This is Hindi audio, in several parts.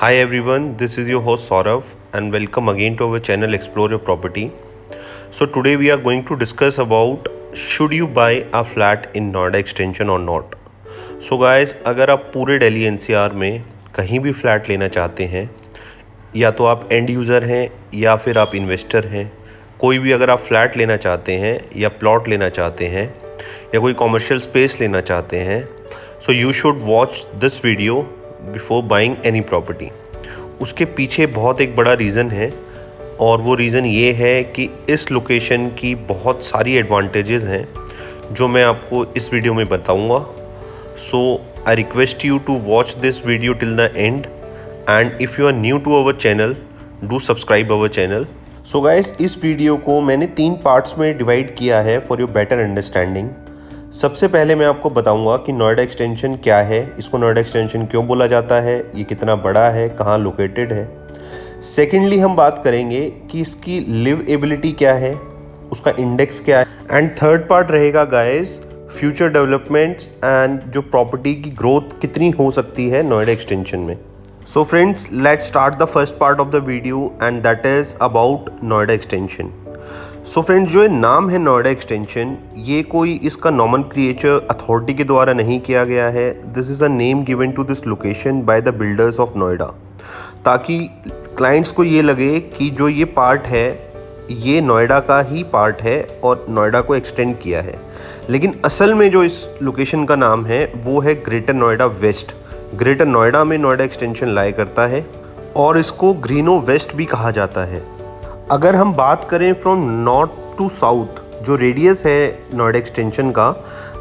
Hi everyone, this is your host Saurav and welcome again to our channel Explore Your Property. So today we are going to discuss about should you buy a flat in Noida extension or not. So guys, अगर आप पूरे दिल्ली एनसीआर में कहीं भी फ्लैट लेना चाहते हैं, या तो आप एंड यूज़र हैं या फिर आप इन्वेस्टर हैं, कोई भी अगर आप फ्लैट लेना चाहते हैं या प्लॉट लेना चाहते हैं या कोई कॉमर्शियल स्पेस लेना चाहते हैं, so you should watch this video before buying any property. उसके पीछे बहुत एक बड़ा रीज़न है और वो रीज़न ये है कि इस लोकेशन की बहुत सारी एडवांटेजेस हैं जो मैं आपको इस वीडियो में बताऊंगा। So I request you to watch this video till the end and if you are new to our channel do subscribe our channel. So guys, इस वीडियो को मैंने 3 पार्ट्स में डिवाइड किया है फॉर योर बेटर अंडरस्टैंडिंग। सबसे पहले मैं आपको बताऊंगा कि नोएडा एक्सटेंशन क्या है, इसको नोएडा एक्सटेंशन क्यों बोला जाता है, ये कितना बड़ा है, कहाँ लोकेटेड है। सेकेंडली हम बात करेंगे कि इसकी लिवेबिलिटी क्या है, उसका इंडेक्स क्या है। एंड थर्ड पार्ट रहेगा गाइस फ्यूचर डेवलपमेंट्स एंड जो प्रॉपर्टी की ग्रोथ कितनी हो सकती है नोएडा एक्सटेंशन में। So friends, let's start the first part of the video and that is about Noida extension. So friends, जो नाम है नोएडा एक्सटेंशन, ये कोई इसका नॉमेनक्लेचर अथॉरिटी के द्वारा नहीं किया गया है। This is a name given to this location by the builders of Noida, ताकि क्लाइंट्स को ये लगे कि जो ये पार्ट है ये नोएडा का ही पार्ट है और नोएडा को एक्सटेंड किया है। लेकिन असल में जो इस लोकेशन का नाम है वो है Greater Noida West. Greater Noida में नोएडा एक्सटेंशन लाई करता है और इसको ग्रीनो वेस्ट भी कहा जाता है। अगर हम बात करें फ्रॉम नॉर्थ टू साउथ, जो रेडियस है नोएडा एक्सटेंशन का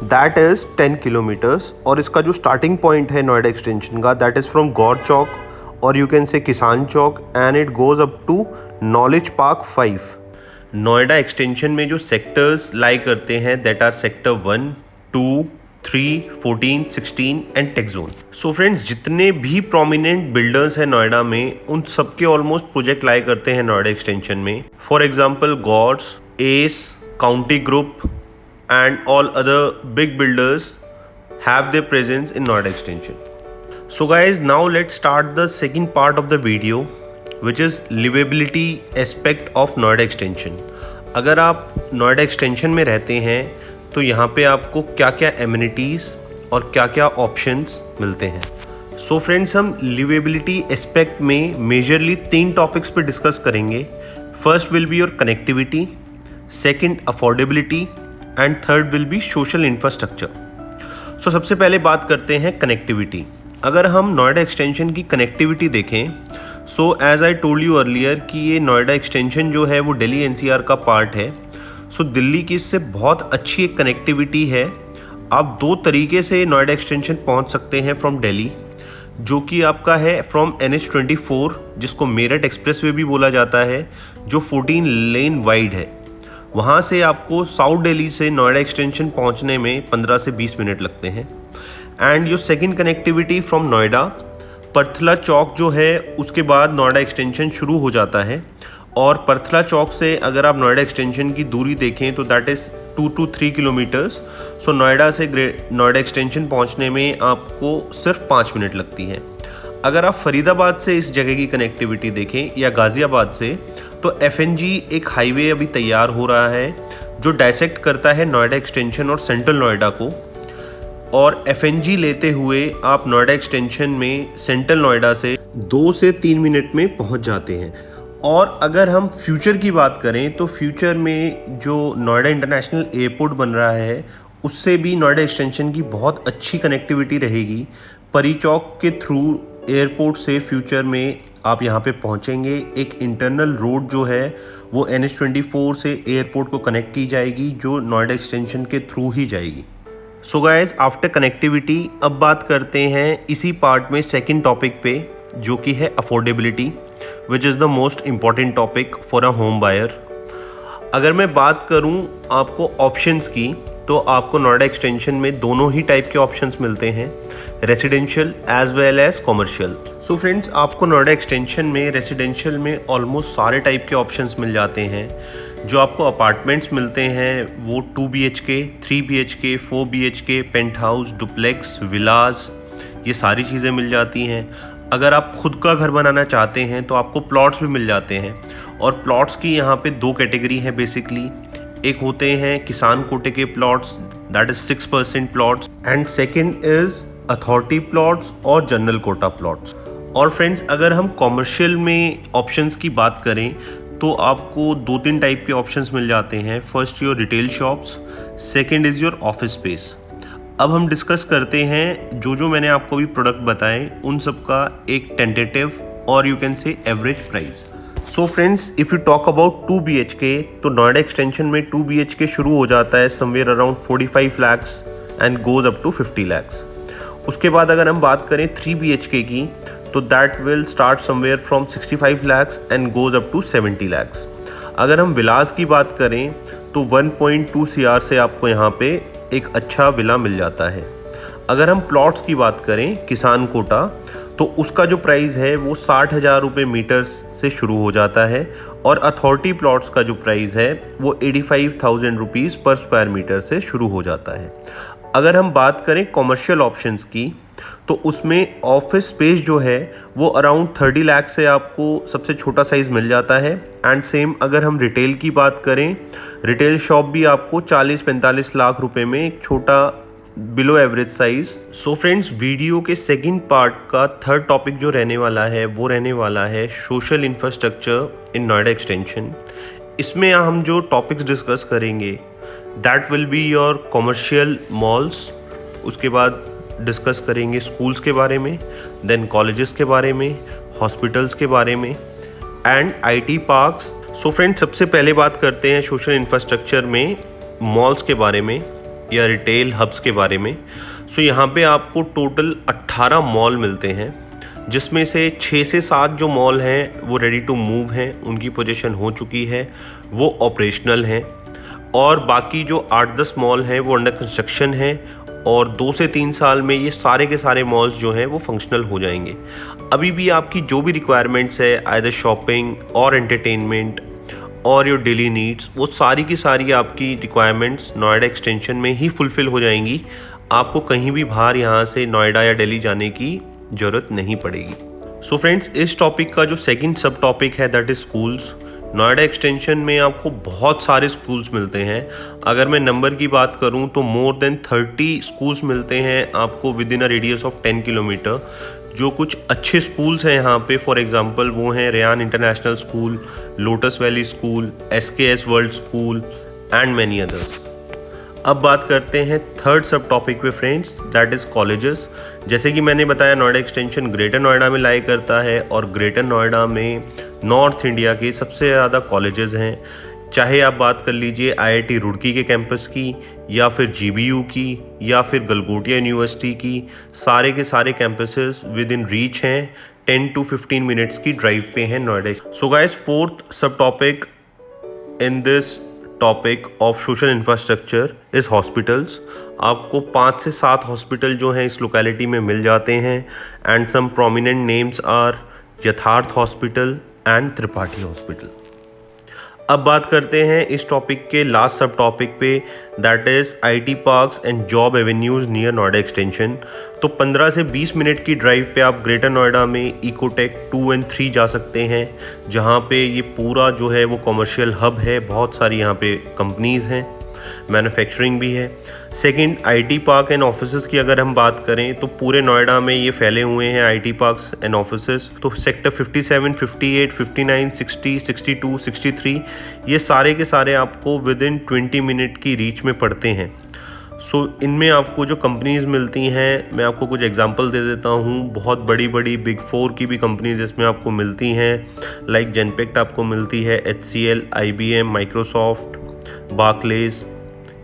दैट इज़ 10 किलोमीटर्स, और इसका जो स्टार्टिंग पॉइंट है नोएडा एक्सटेंशन का that is from Gaur Chowk और you can say Kisan Chowk and it goes up to knowledge park 5। Noida extension में जो सेक्टर्स लाई करते हैं that are sector 1, 2, 3, 14, 16 and tech zone. So friends, जितने भी प्रोमिनेंट बिल्डर्स हैं नोएडा में उन सबके ऑलमोस्ट प्रोजेक्ट लाई करते हैं नोएडा एक्सटेंशन में। फॉर एग्जांपल गॉड्स, एस, County Group and all other big builders have their presence in Noida extension. So guys, now let's start the second part of the video which is liveability aspect of Noida extension. अगर आप नोएडा एक्सटेंशन में रहते हैं तो यहाँ पे आपको क्या क्या एमिनिटीज़ और क्या क्या ऑप्शंस मिलते हैं। सो फ्रेंड्स, हम लिवेबिलिटी एस्पेक्ट में मेजरली 3 टॉपिक्स पे डिस्कस करेंगे। First will be your connectivity, second affordability and third will be social infrastructure. So सबसे पहले बात करते हैं कनेक्टिविटी। अगर हम नोएडा एक्सटेंशन की कनेक्टिविटी देखें, so as I told you earlier कि ये नोएडा एक्सटेंशन जो है वो दिल्ली एनसीआर का पार्ट है। सो दिल्ली की इससे बहुत अच्छी एक कनेक्टिविटी है। आप 2 तरीके से नोएडा एक्सटेंशन पहुंच सकते हैं फ्रॉम दिल्ली, जो कि आपका है फ्रॉम NH24 जिसको मेरठ एक्सप्रेसवे भी बोला जाता है, जो 14 लेन वाइड है। वहां से आपको साउथ दिल्ली से नोएडा एक्सटेंशन पहुंचने में 15 से 20 मिनट लगते हैं। And your second connectivity from Noida, Parthala Chowk जो है उसके बाद नोएडा एक्सटेंशन शुरू हो जाता है, और परथला चौक से अगर आप नोएडा एक्सटेंशन की दूरी देखें तो दैट इज़ 2 to 3 किलोमीटर्स। सो नोएडा से नोएडा एक्सटेंशन पहुंचने में आपको सिर्फ 5 मिनट लगती है। अगर आप फरीदाबाद से इस जगह की कनेक्टिविटी देखें या गाज़ियाबाद से, तो FNG एक हाईवे अभी तैयार हो रहा है जो डायसेक्ट करता है नोएडा एक्सटेंशन और सेंट्रल नोएडा को, और FNG लेते हुए आप नोएडा एक्सटेंशन में सेंट्रल नोएडा से 2 से 3 मिनट में पहुंच जाते हैं। और अगर हम फ्यूचर की बात करें तो फ्यूचर में जो नोएडा इंटरनेशनल एयरपोर्ट बन रहा है उससे भी नोएडा एक्सटेंशन की बहुत अच्छी कनेक्टिविटी रहेगी। परी चौक के थ्रू एयरपोर्ट से फ्यूचर में आप यहाँ पे पहुँचेंगे। एक इंटरनल रोड जो है वो NH24 से एयरपोर्ट को कनेक्ट की जाएगी, जो नोएडा एक्सटेंशन के थ्रू ही जाएगी। सो गाइज, आफ्टर कनेक्टिविटी अब बात करते हैं इसी पार्ट में सेकेंड टॉपिक पे, जो कि है affordability, which is the most important topic for a home buyer. अगर मैं बात करूं आपको ऑप्शंस की, तो आपको नोएडा एक्सटेंशन में दोनों ही टाइप के ऑप्शंस मिलते हैं, residential as well as commercial. So friends, आपको नोएडा एक्सटेंशन में रेसिडेंशियल में ऑलमोस्ट सारे टाइप के ऑप्शंस मिल जाते हैं। जो आपको अपार्टमेंट्स मिलते हैं वो 2 BHK, 3 BHK, 4 BHK, penthouse, duplex, villas, ये सारी चीज़ें मिल जाती हैं। अगर आप खुद का घर बनाना चाहते हैं तो आपको प्लॉट्स भी मिल जाते हैं, और प्लॉट्स की यहाँ पे 2 कैटेगरी है बेसिकली। एक होते हैं किसान कोटे के plots, that is 6% plots, and second is authority plots और जनरल कोटा प्लॉट्स। और फ्रेंड्स, अगर हम कॉमर्शियल में ऑप्शंस की बात करें तो आपको 2-3 टाइप के ऑप्शंस मिल जाते हैं। First your retail shops, second is your office space. अब हम डिस्कस करते हैं जो मैंने आपको भी प्रोडक्ट बताए उन सब का एक टेंटेटिव और यू कैन से average price. So friends, if you talk about 2 BHK तो नोएडा एक्सटेंशन में 2 BHK शुरू हो जाता है somewhere around 45 lakhs and goes up to 50 lakhs। उसके बाद अगर हम बात करें 3 BHK की तो that will start somewhere from 65 lakhs and goes up to 70 lakhs। अगर हम विलास की बात करें तो 1.2 CR से आपको यहाँ पे एक अच्छा विला मिल जाता है। अगर हम प्लॉट्स की बात करें किसान कोटा तो उसका जो प्राइस है वो 60,000 रुपये मीटर से शुरू हो जाता है, और अथॉरिटी प्लॉट्स का जो प्राइस है वो 85,000 रुपीज़ पर स्क्वायर मीटर से शुरू हो जाता है। अगर हम बात करें कॉमर्शियल ऑप्शंस की तो उसमें ऑफिस स्पेस जो है वो अराउंड 30 लाख से आपको सबसे छोटा साइज़ मिल जाता है। एंड सेम अगर हम रिटेल की बात करें, रिटेल शॉप भी आपको 40-45 लाख रुपए में एक छोटा below average size. So friends, video के सेकंड पार्ट का थर्ड टॉपिक जो रहने वाला है वो रहने वाला है social infrastructure in Noida extension. इसमें हम जो टॉपिक्स डिस्कस करेंगे that will be your commercial malls, उसके बाद डिस्कस करेंगे स्कूल्स के बारे में, देन कॉलेजेस के बारे में, हॉस्पिटल्स के बारे में and IT parks. So friends, सबसे पहले बात करते हैं सोशल इंफ्रास्ट्रक्चर में मॉल्स के बारे में या रिटेल हब्स के बारे में। सो यहाँ पे आपको टोटल 18 मॉल मिलते हैं, जिसमें से 6 से 7 जो मॉल हैं वो रेडी टू मूव हैं, उनकी पोजीशन हो चुकी है, वो ऑपरेशनल हैं, और बाकी जो 8-10 मॉल हैं वो अंडर कंस्ट्रक्शन हैं, और 2 से 3 साल में ये सारे के सारे मॉल्स जो हैं वो फंक्शनल हो जाएंगे। अभी भी आपकी जो भी रिक्वायरमेंट्स है आइदर शॉपिंग और एंटरटेनमेंट और योर डेली नीड्स, वो सारी की सारी आपकी रिक्वायरमेंट्स नोएडा एक्सटेंशन में ही फुलफ़िल हो जाएंगी। आपको कहीं भी बाहर यहाँ से नोएडा या दिल्ली जाने की ज़रूरत नहीं पड़ेगी। सो फ्रेंड्स, इस टॉपिक का जो सेकंड सब टॉपिक है that is schools. Noida extension में आपको बहुत सारे स्कूल्स मिलते हैं। अगर मैं नंबर की बात करूं तो मोर देन 30 स्कूल्स मिलते हैं आपको with in a radius of 10 kilometre. जो कुछ अच्छे स्कूल्स हैं यहाँ पे फॉर एग्जांपल वो हैं Ryan International School, Lotus Valley School, SKS World School and many others. अब बात करते हैं थर्ड सब टॉपिक पे फ्रेंड्स, दैट इज़ कॉलेजेस। जैसे कि मैंने बताया नोएडा एक्सटेंशन ग्रेटर नोएडा में लाई करता है, और ग्रेटर नोएडा में नॉर्थ इंडिया के सबसे ज़्यादा कॉलेजेस हैं। चाहे आप बात कर लीजिए IIT रुड़की के कैंपस की, या फिर GBU की, या फिर गलगोटिया यूनिवर्सिटी की, सारे के सारे कैंपसेस विद इन रीच हैं, 10 to 15 मिनट्स की ड्राइव पे हैं नोएडा। सो गाइस, फोर्थ सब topic in this topic of social infrastructure is hospitals. आपको 5 से 7 हॉस्पिटल जो हैं इस लोकेलिटी में मिल जाते हैं, and some prominent names are Yatharth Hospital and Tripathi Hospital. अब बात करते हैं इस टॉपिक के लास्ट सब टॉपिक पे, that is IT parks and job avenues near Noida extension. तो 15 से 20 मिनट की ड्राइव पे आप ग्रेटर नोएडा में इकोटेक 2 and 3 जा सकते हैं, जहाँ पे ये पूरा जो है वो कमर्शियल हब है। बहुत सारी यहाँ पे कंपनीज़ हैं, मैन्युफैक्चरिंग भी है। Second, IT park and offices की अगर हम बात करें तो पूरे नोएडा में ये फैले हुए हैं IT पार्क्स एंड ऑफिसेज़। तो सेक्टर 57, 58, 59, 60, 62, 63 ये सारे के सारे आपको विद इन 20 मिनट की रीच में पड़ते हैं। सो इनमें आपको जो कंपनीज़ मिलती हैं, मैं आपको कुछ एग्जांपल दे देता हूँ। बहुत बड़ी बड़ी बिग 4 की भी कंपनीज़ इसमें आपको मिलती हैं, लाइक जेनपेक्ट आपको मिलती है, HCL, IBM, माइक्रोसॉफ्ट, बार्कलेज,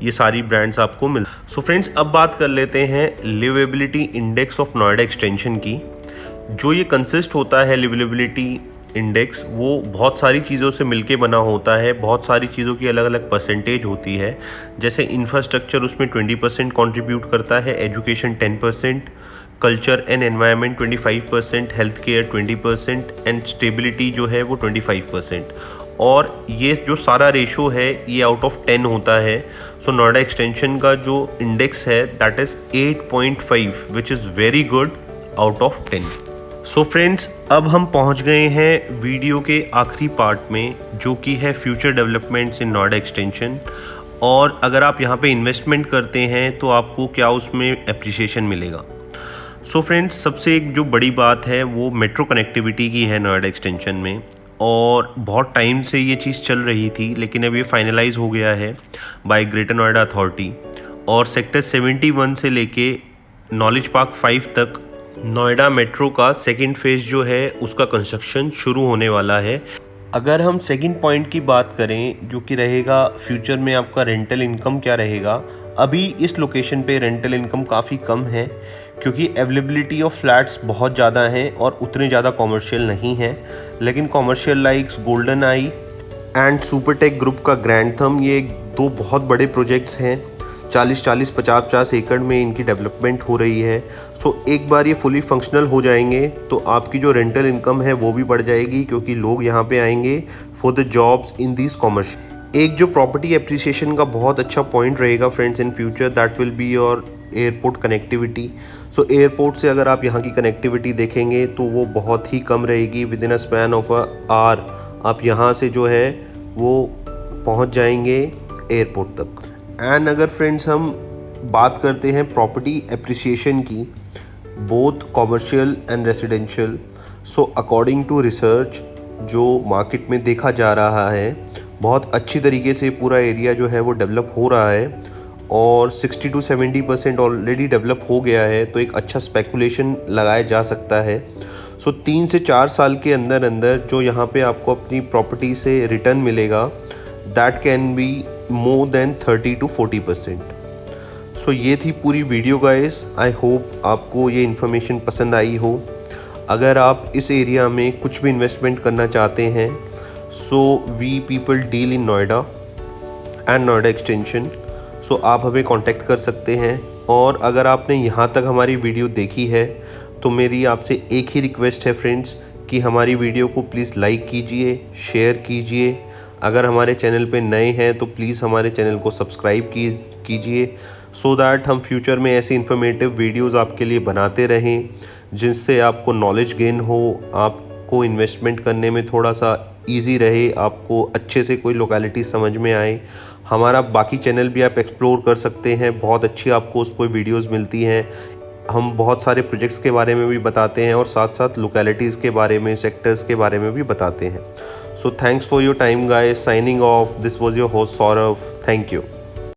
ये सारी ब्रांड्स आपको मिल। सो फ्रेंड्स, अब बात कर लेते हैं liveability index of Noida extension की। जो ये कंसिस्ट होता है लिवेबिलिटी इंडेक्स, वो बहुत सारी चीज़ों से मिलके बना होता है। बहुत सारी चीज़ों की अलग अलग परसेंटेज होती है। जैसे इंफ्रास्ट्रक्चर उसमें 20% कंट्रीब्यूट करता है, education 10%, culture and environment 25%, health care 20% and stability जो है वो 25%। और ये जो सारा रेशो है ये आउट ऑफ 10 होता है। सो नोएडा एक्सटेंशन का जो इंडेक्स है that is 8.5 which is very good out of 10। So friends, अब हम पहुंच गए हैं वीडियो के आखिरी पार्ट में, जो कि है future developments in Noida extension. और अगर आप यहां पे इन्वेस्टमेंट करते हैं तो आपको क्या उसमें एप्रिसिएशन मिलेगा। सो फ्रेंड्स, सबसे एक जो बड़ी बात है वो मेट्रो कनेक्टिविटी की है नोएडा एक्सटेंशन में। और बहुत टाइम से ये चीज़ चल रही थी, लेकिन अब ये फाइनलाइज हो गया है बाय ग्रेटर नोएडा अथॉरिटी। और सेक्टर 71 से लेके नॉलेज पार्क 5 तक नोएडा मेट्रो का सेकंड फेज़ जो है उसका कंस्ट्रक्शन शुरू होने वाला है। अगर हम सेकंड पॉइंट की बात करें, जो कि रहेगा फ्यूचर में आपका रेंटल इनकम क्या रहेगा। अभी इस लोकेशन पे रेंटल इनकम काफ़ी कम है, क्योंकि अवेलेबिलिटी ऑफ फ्लैट्स बहुत ज़्यादा हैं और उतने ज़्यादा कॉमर्शियल नहीं हैं। लेकिन commercial likes golden I and Supertech group का ग्रैंड थम, ये दो बहुत बड़े प्रोजेक्ट्स हैं। 40-40, 50-50 एकड़ में इनकी डेवलपमेंट हो रही है। सो एक बार ये फुली फंक्शनल हो जाएंगे तो आपकी जो रेंटल इनकम है वो भी बढ़ जाएगी, क्योंकि लोग यहाँ पे आएंगे for the jobs in this commerce. एक जो प्रॉपर्टी एप्रिसिएशन का बहुत अच्छा पॉइंट रहेगा friends in future, that will be your airport connectivity. So airport से अगर आप यहाँ की कनेक्टिविटी देखेंगे तो वो बहुत ही कम रहेगी। Within a span of a hour आप यहाँ से जो है वो पहुँच जाएंगे एयरपोर्ट तक। एंड अगर फ्रेंड्स हम बात करते हैं प्रॉपर्टी एप्रिसिएशन की, both commercial and residential, so according to research जो मार्केट में देखा जा रहा है, बहुत अच्छी तरीके से पूरा एरिया जो है वो डेवलप हो रहा है और 60 to 70% ऑलरेडी डेवलप हो गया है। तो एक अच्छा स्पेकुलेशन लगाया जा सकता है। सो 3 से 4 साल के अंदर अंदर जो यहाँ पे आपको अपनी प्रॉपर्टी से रिटर्न मिलेगा, that can be more than 30 to 40%। सो ये थी पूरी वीडियो गाइस। आई होप आपको ये इन्फॉर्मेशन पसंद आई हो। अगर आप इस एरिया में कुछ भी इन्वेस्टमेंट करना चाहते हैं, so we people deal in Noida and Noida extension, so आप हमें कांटेक्ट कर सकते हैं। और अगर आपने यहाँ तक हमारी वीडियो देखी है तो मेरी आपसे एक ही रिक्वेस्ट है फ्रेंड्स, कि हमारी वीडियो को प्लीज़ लाइक कीजिए, शेयर कीजिए। अगर हमारे चैनल पे नए हैं तो प्लीज़ हमारे चैनल को सब्सक्राइब कीजिए, सो दैट हम फ्यूचर में ऐसे इन्फॉर्मेटिव वीडियोस आपके लिए बनाते रहें, जिससे आपको नॉलेज गेन हो, आपको इन्वेस्टमेंट करने में थोड़ा सा इजी रहे, आपको अच्छे से कोई लोकेलिटी समझ में आए। हमारा बाकी चैनल भी आप एक्सप्लोर कर सकते हैं, बहुत अच्छी आपको उस पर वीडियोज़ मिलती हैं। हम बहुत सारे प्रोजेक्ट्स के बारे में भी बताते हैं और साथ साथ लोकेलिटीज़ के बारे में, सेक्टर्स के बारे में भी बताते हैं। So thanks for your time guys, signing off, this was your host Saurabh, thank you.